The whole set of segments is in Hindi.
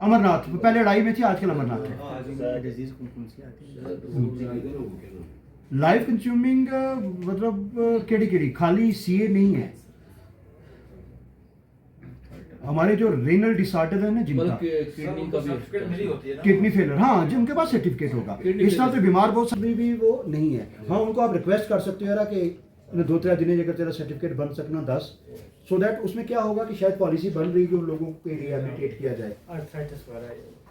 अमरनाथ पहले लड़ाई में थी, आजकल अमरनाथ है। लाइफ कंज्यूमिंग मतलब केड़ी केड़ी खाली सीए नहीं है, हमारे जो रेनल डिसऑर्डर है ना जिनका किडनी फेलियर, हाँ जिनके पास सर्टिफिकेट होगा, इस तरह से बीमार बहुत सभी भी वो नहीं है। हाँ उनको आप रिक्वेस्ट कर सकते हो कि 2-3 दिन अगर तेरा सर्टिफिकेट बन सकना 10, सो दैट उसमें क्या होगा कि शायद पॉलिसी बन रही है लोगों पे रिहेबिलिटेट किया जाए।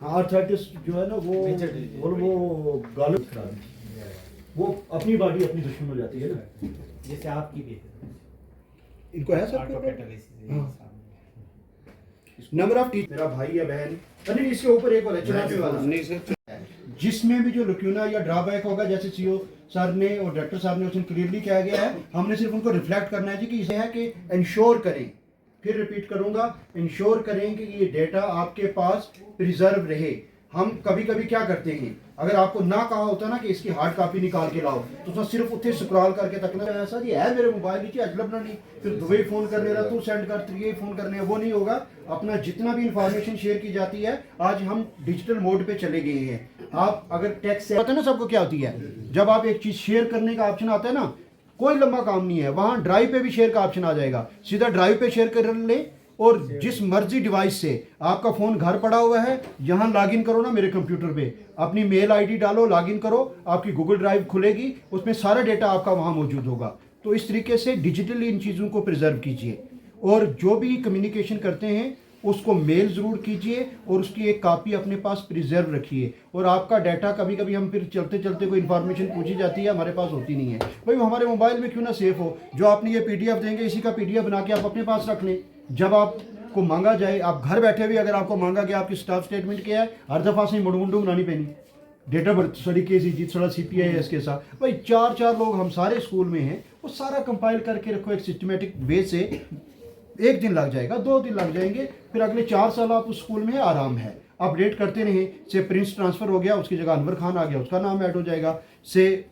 हाँ आर्थराइटिस जो है ना वो गालों वो अपनी बॉडी अपनी दुश्मन हो जाती है ना, जैसे आपकी भी इनको है सब नंबर ऑफ टीचर। मेरा भाई या बहन नहीं, इसके ऊपर एक और चुनावी वाला जिसमें भी जो लक्यूना या ड्रॉबैक होगा, जैसे सीओ सर ने और डायरेक्टर साहब ने उसमें क्लियरली कहा गया है, हमने सिर्फ उनको रिफ्लेक्ट करना है जी कि इसे है कि इंश्योर करें, फिर रिपीट करूंगा, इंश्योर करें कि ये डेटा आपके पास प्रिजर्व रहे। हम कभी कभी क्या करते हैं, अगर आपको ना कहा होता ना कि इसकी हार्ड कॉपी निकाल के लाओ, तो उसमें सिर्फ उत्थे स्क्रॉल करके तकना ऐसा जी है मेरे मोबाइल में अजलब ना नहीं, फिर दुबई फ़ोन कर ले रहा तू सेंड कर, ये फ़ोन करने वो नहीं होगा। अपना जितना भी इंफॉर्मेशन शेयर की जाती है, आज हम डिजिटल मोड पे चले गए हैं। आप अगर टैक्स से पता है ना सबको क्या होती है, जब आप एक चीज़ शेयर करने का ऑप्शन आता है ना, कोई लंबा काम नहीं है, वहाँ ड्राइव पे भी शेयर का ऑप्शन आ जाएगा, सीधा ड्राइव पे शेयर कर ले और जिस मर्जी डिवाइस से आपका फ़ोन घर पड़ा हुआ है, यहाँ लॉगिन करो ना मेरे कंप्यूटर पे, अपनी मेल आईडी डालो, लॉगिन करो, आपकी गूगल ड्राइव खुलेगी, उसमें सारा डेटा आपका वहाँ मौजूद होगा। तो इस तरीके से डिजिटली इन चीज़ों को प्रिजर्व कीजिए और जो भी कम्युनिकेशन करते हैं उसको मेल ज़रूर कीजिए और उसकी एक कॉपी अपने पास प्रिजर्व रखिए। और आपका डाटा कभी कभी हम फिर चलते चलते कोई इन्फॉर्मेशन पूछी जाती है, हमारे पास होती नहीं है, भाई हमारे मोबाइल में क्यों ना सेफ हो, जो आपने ये PDF देंगे इसी का PDF बना के आप अपने पास रख लें, जब आपको मांगा जाए, आप घर बैठे भी अगर आपको मांगा गया आपकी स्टाफ स्टेटमेंट क्या है, हर दफ़ा से मुंडू बनानी पैनी, डेट ऑफ बर्थ सड़ी के सी जीत सड़ा CPIS के साथ, भाई 4 लोग हम सारे स्कूल में हैं, वो सारा कंपाइल करके रखो एक सिस्टमेटिक वे से, 1 दिन लग जाएगा, 2 दिन लग जाएंगे, फिर अगले 4 साल आप उस स्कूल में आराम है, अपडेट करते रहें। से प्रिंस ट्रांसफ़र हो गया, उसकी जगह अनवर खान आ गया, उसका नाम ऐड हो जाएगा। से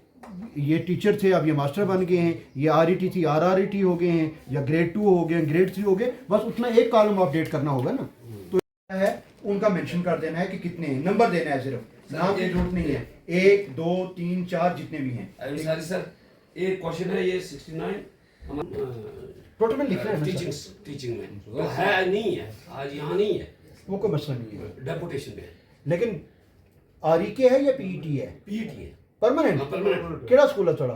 ये टीचर थे अब ये मास्टर बन गए हैं, ये RET थी RRET हो गए हैं, या ग्रेड 2 हो गए, ग्रेड 3 हो गए, बस उतना एक कॉलम अपडेट करना होगा ना। तो है उनका मेंशन कर देना है कि कितने हैं, नंबर देना है, सिर्फ नाम की जरूरत नहीं है, 1 2 3 4 जितने भी हैं। सर एक क्वेश्चन है, ये 69 टोटल में लिखना है टीचिंग में वो है नहीं है, आज यहाँ नहीं है, वो कोई मसला नहीं है, डेपुटेशन में। लेकिन REK है या PET है? PET है परमानेंट। परमानेंट केड़ा स्कूल है थोड़ा?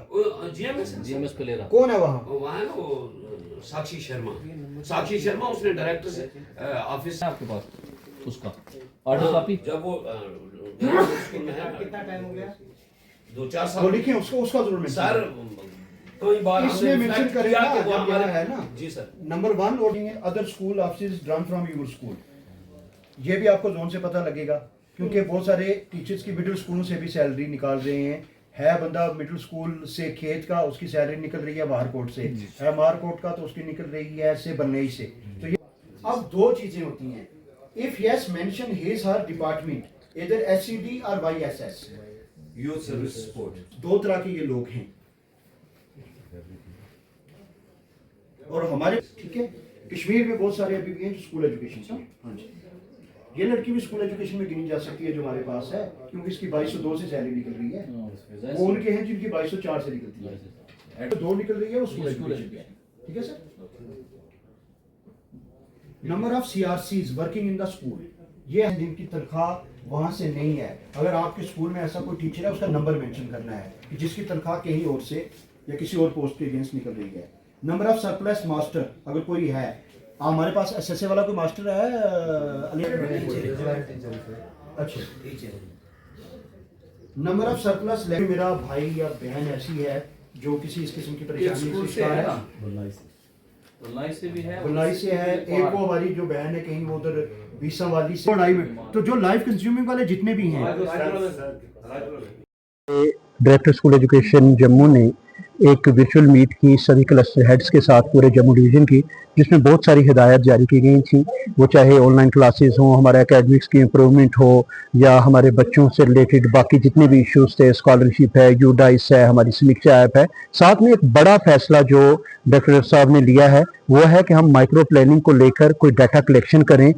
GMS पे ले रहा। कौन है वहाँ? वहाँ है ना वो साक्षी शर्मा, उसने डायरेक्टर से ऑफिस आपके पास उसका ऑर्डर कॉपी, जब वो स्कूल में है। कितना टाइम हो गया? 2-4 साल। वो लिखे उसका जरूर मेंशन सर कोई बात इसमें मेंशन करेगा कि वो जब हमारे यहाँ है ना जी सर। नंबर 1 लोडिंग है other school office drawn from your school, ये भी आपको जोन से पता लगेगा, क्योंकि बहुत सारे टीचर्स की मिडिल स्कूलों से भी सैलरी निकाल रहे हैं। है बंदा मिडिल स्कूल से खेत का, उसकी सैलरी निकल रही है मारकोट से, है मारकोट का तो उसकी निकल रही है से बन्नई से। तो ये अब 2 चीजें होती हैं, if yes mention his her department इधर SCD और YSS यूथ सर्विस सपोर्ट, 2 तरह के ये लोग हैं। और हमारे ठीक है कश्मीर में बहुत सारे अभी भी हैं जो स्कूल एजुकेशन से, हाँ जी, ये लड़की भी स्कूल एजुकेशन में गिनी जा सकती है जो हमारे पास है, क्योंकि इसकी 2202 से सैलरी निकल रही है। वो उनके हैं जिनकी 2204 से निकलती है, 2 निकल रही है वो स्कूल एजुकेशन की है। ठीक है sir. Number of CRCs working in the school, ये है जिनकी तनख्वाह वहां से नहीं है। अगर आपके स्कूल में ऐसा कोई टीचर है उसका नंबर मेंशन करना है कि जिसकी तनख्वाह कहीं और से या किसी और पोस्ट के अगेंस्ट निकल रही है। नंबर ऑफ सरप्लस मास्टर अगर कोई है, हमारे पास SSA वाला कोई मास्टर है अच्छा। नंबर ऑफ सरप्लस, मेरा भाई या बहन ऐसी है जो किसी इस किस्म की परेशानी से शिकार है, बुलाई से भी है, बुलाई से है, एक वो हमारी जो बहन है कहीं वो उधर बीसा वाली से पढ़ाई में, तो जो लाइफ कंज्यूमिंग वाले जितने भी हैं। डायरेक्टर स्कूल एजुकेशन जम्मू ने एक वर्चुअल मीट की सभी क्लस्टर हेड्स के साथ पूरे जम्मू डिवीज़न की, जिसमें बहुत सारी हिदायत जारी की गई थी, वो चाहे ऑनलाइन क्लासेस हों, हमारे एकेडमिक्स की इम्प्रूवमेंट हो, या हमारे बच्चों से रिलेटेड बाकी जितने भी इश्यूज़ थे, स्कॉलरशिप है, यूडाइस है, हमारी समीक्षा ऐप है। साथ में एक बड़ा फैसला जो डॉक्टर साहब ने लिया है वो है कि हम माइक्रो प्लानिंग को लेकर कोई डाटा कलेक्शन करें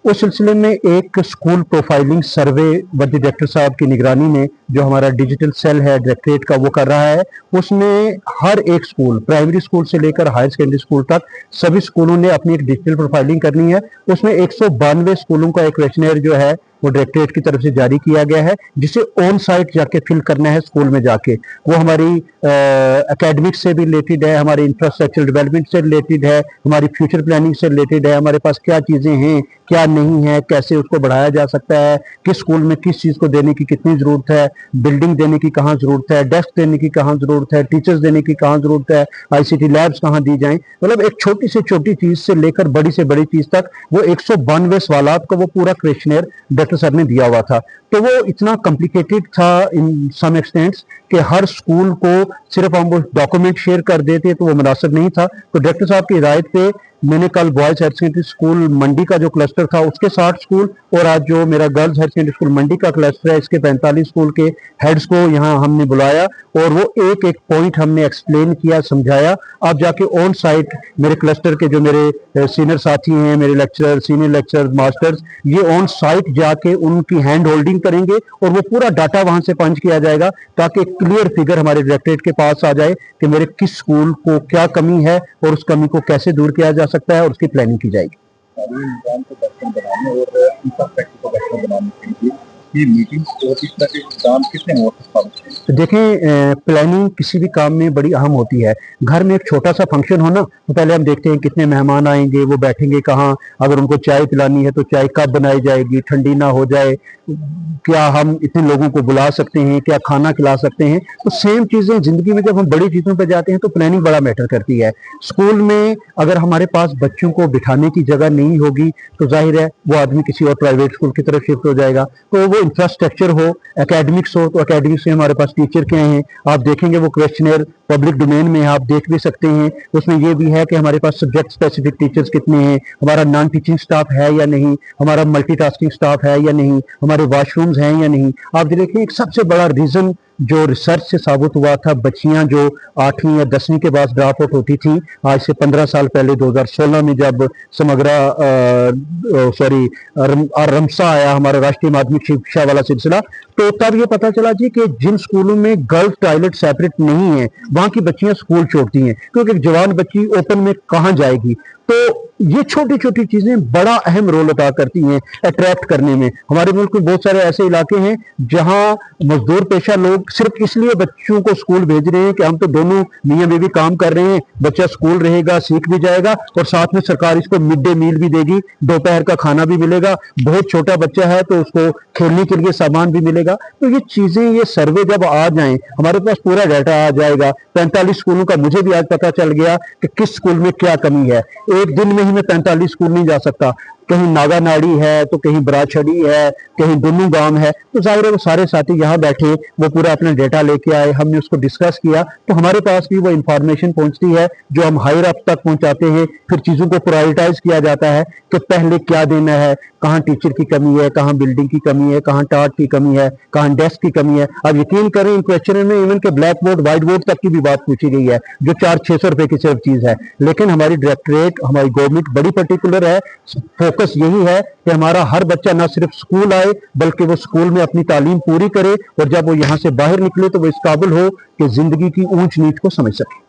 उस सिलसिले में एक स्कूल प्रोफाइलिंग सर्वे वर्दी डायरेक्टर साहब की निगरानी में जो हमारा डिजिटल सेल है डायरेक्टरेट का वो कर रहा है। उसमें हर एक स्कूल, प्राइमरी स्कूल से लेकर हायर सेकेंडरी स्कूल तक सभी स्कूलों ने अपनी एक डिजिटल प्रोफाइलिंग करनी है। उसमें 192 स्कूलों का एक क्वेश्चनेयर जो है वो डायरेक्टरेट की तरफ से जारी किया गया है, जिसे ऑन साइट जाके फिल करना है स्कूल में जाके। वो हमारी एकेडमिक्स से भी रिलेटेड है, हमारी इंफ्रास्ट्रक्चर डेवलपमेंट से रिलेटेड है, हमारी फ्यूचर प्लानिंग से रिलेटेड है, हमारे पास क्या चीज़ें हैं क्या नहीं है, कैसे उसको बढ़ाया जा सकता है, किस स्कूल में किस चीज़ को देने की कितनी ज़रूरत है, बिल्डिंग देने की कहाँ ज़रूरत है, डेस्क देने की कहाँ ज़रूरत है, टीचर्स देने की कहाँ ज़रूरत है, ICT लैब्स कहाँ दी जाएं। मतलब एक छोटी से छोटी चीज़ से लेकर बड़ी से बड़ी चीज़ तक वो 192 सवालात का वो पूरा क्वेश्चनेयर डॉक्टर सर ने दिया हुआ था। तो वो इतना कॉम्प्लिकेटेड था इन सम एक्सटेंट्स कि हर स्कूल को सिर्फ हम वो डॉक्यूमेंट शेयर कर देते तो वो मुनासिब नहीं था। तो डायरेक्टर साहब की हिदायत पे मैंने कल बॉयज हायर सेकेंडरी स्कूल मंडी का जो क्लस्टर था उसके 60 स्कूल और आज जो मेरा गर्ल्स हायर सेकेंडरी स्कूल मंडी का क्लस्टर है इसके 45 स्कूल के हेड्स को यहाँ हमने बुलाया और वो एक एक पॉइंट हमने एक्सप्लेन किया, समझाया। अब जाके ऑन साइट मेरे क्लस्टर के जो मेरे सीनियर साथी हैं, मेरे लेक्चरर, सीनियर लेक्चरर, मास्टर्स, ये ऑन साइट जाके उनकी हैंड होल्डिंग करेंगे और वो पूरा डाटा वहां से पंच किया जाएगा ताकि एक क्लियर फिगर हमारे डायरेक्टरेट के पास आ जाए कि मेरे किस स्कूल को क्या कमी है और उस कमी को कैसे दूर किया जा सकता है और उसकी प्लानिंग की जाएगी। निजाम को बेहतर बनाने और इंफ्रास्ट्रक्चर को बेहतर बनाने के लिए ये मीटिंग्स और इस तरह के इंतजाम कितने महत्वपूर्ण हैं? तो देखें, प्लानिंग किसी भी काम में बड़ी अहम होती है। घर में एक छोटा सा फंक्शन हो ना तो पहले हम देखते हैं कितने मेहमान आएंगे, वो बैठेंगे कहाँ, अगर उनको चाय पिलानी है तो चाय कब बनाई जाएगी, ठंडी ना हो जाए, क्या हम इतने लोगों को बुला सकते हैं, क्या खाना खिला सकते हैं। तो सेम चीज़ें ज़िंदगी में जब हम बड़ी चीज़ों पर जाते हैं तो प्लानिंग बड़ा मैटर करती है। स्कूल में अगर हमारे पास बच्चों को बिठाने की जगह नहीं होगी तो जाहिर है वो आदमी किसी और प्राइवेट स्कूल की तरफ शिफ्ट हो जाएगा। तो वो इंफ्रास्ट्रक्चर हो, एकेडमिक्स हो, तो एकेडमिक्स में हमारे पास टीचर क्या हैं आप देखेंगे, वो क्वेश्चनर पब्लिक डोमेन में आप देख भी सकते हैं। उसमें ये भी है कि हमारे पास सब्जेक्ट स्पेसिफिक टीचर्स कितने हैं, हमारा नॉन टीचिंग स्टाफ है या नहीं, हमारा मल्टीटास्किंग स्टाफ है या नहीं, हमारे वॉशरूम्स हैं या नहीं। आप देखें एक सबसे बड़ा रीज़न जो रिसर्च से साबित हुआ था, बच्चियां जो 8वीं या 10वीं के बाद ड्रॉप आउट होती थी, आज से 15 साल पहले 2016 में जब समग्रा रमसा आया हमारा राष्ट्रीय माध्यमिक शिक्षा वाला सिलसिला, तो तब ये पता चला जी कि जिन स्कूलों में गर्ल्स टॉयलेट सेपरेट नहीं है वहां की बच्चियां स्कूल छोड़ती हैं, क्योंकि एक जवान बच्ची ओपन में कहां जाएगी। तो ये छोटी छोटी चीजें बड़ा अहम रोल अदा करती हैं अट्रैक्ट करने में। हमारे मुल्क में बहुत सारे ऐसे इलाके हैं जहां मजदूर पेशा लोग सिर्फ इसलिए बच्चों को स्कूल भेज रहे हैं कि हम तो दोनों मियां बीवी काम कर रहे हैं, बच्चा स्कूल रहेगा, सीख भी जाएगा और साथ में सरकार इसको मिड डे मील भी देगी, दोपहर का खाना भी मिलेगा, बहुत छोटा बच्चा है तो उसको खेलने के लिए सामान भी मिलेगा। तो ये चीजें, ये सर्वे जब आ जाएं, हमारे पास पूरा डाटा आ जाएगा। 45 स्कूलों का मुझे भी आज पता चल गया कि किस स्कूल में क्या कमी है। एक दिन में ही मैं 45 स्कूल नहीं जा सकता, कहीं नागा नाड़ी है तो कहीं बराछड़ी है, कहीं दुन्नू गांव है। तो जाहिर है वो सारे साथी यहाँ बैठे, वो पूरा अपना डेटा लेके आए, हमने उसको डिस्कस किया, तो हमारे पास भी वो इंफॉर्मेशन पहुंचती है जो हम हायर अप तक पहुंचाते हैं। फिर चीज़ों को प्रायोरिटाइज किया जाता है कि पहले क्या देना है, कहाँ टीचर की कमी है, कहाँ बिल्डिंग की कमी है, कहाँ टाट की कमी है, कहाँ डेस्क की कमी है। अब यकीन करें इन क्वेश्चन में इवन के ब्लैक बोर्ड, व्हाइट बोर्ड तक की भी बात पूछी गई है, जो 400-600 रुपए की सिर्फ चीज़ है। लेकिन हमारी डायरेक्टरेट, हमारी गवर्नमेंट बड़ी पर्टिकुलर है, फोकस यही है कि हमारा हर बच्चा ना सिर्फ स्कूल आए बल्कि वो स्कूल में अपनी तालीम पूरी करे और जब वो यहाँ से बाहर निकले तो वो इस काबिल हो कि जिंदगी की ऊंच नीच को समझ सके।